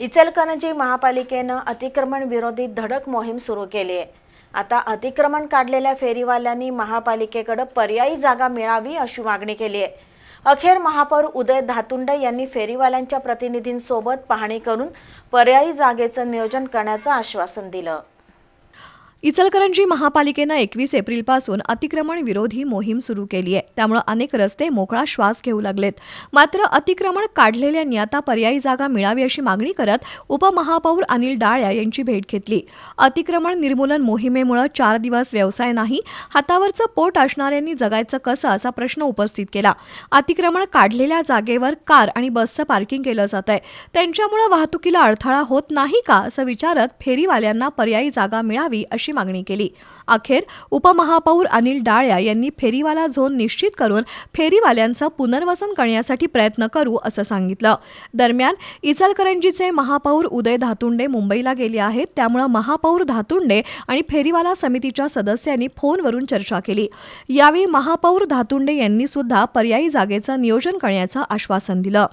इचलकरंजी महापालिकेनं अतिक्रमण विरोधी धडक मोहीम सुरू केली आहे। आता अतिक्रमण काढलेल्या फेरीवाल्यांनी महापालिकेकडे पर्यायी जागा मिळावी अशी मागणी केली आहे। अखेर महापौर उदय धातुंडे यांनी फेरीवाल्यांच्या प्रतिनिधींसोबत पाहणी करून पर्यायी जागेचं नियोजन करण्याचं आश्वासन दिलं। इचलकरंजी महापालिकेनं 21 एप्रिलपासून अतिक्रमण विरोधी मोहीम सुरू केली आहे। त्यामुळे अनेक रस्ते मोकळा श्वास घेऊ लागलेत। मात्र अतिक्रमण काढलेल्यांनी आता पर्यायी जागा मिळावी अशी मागणी करत उपमहापौर अनिल डाळ्या यांची भेट घेतली। अतिक्रमण निर्मूलन मोहिमेमुळे 4 दिवस व्यवसाय नाही, हातावरचं पोट असणाऱ्यांनी जगायचं कसं असा प्रश्न उपस्थित केला। अतिक्रमण काढलेल्या जागेवर कार आणि बसचं पार्किंग केलं जात आहे, त्यांच्यामुळे वाहतुकीला अडथळा होत नाही का असं विचारत फेरीवाल्यांना पर्यायी जागा मिळावी अशी मागणी केली। अखेर उपमहापौर अनिल डाळ्या यांनी फेरीवाला झोन निश्चित करून फेरीवाल्यांचं पुनर्वसन करण्यासाठी प्रयत्न करू असं सांगितलं। दरम्यान इचलकरंजीचे महापौर उदय धातुंडे मुंबईला गेले आहेत, त्यामुळे महापौर धातुंडे आणि फेरीवाला समितीच्या सदस्यांनी फोनवरून चर्चा केली। यावेळी महापौर धातुंडे यांनी सुद्धा पर्यायी जागेचं नियोजन करण्याचं आश्वासन दिलं।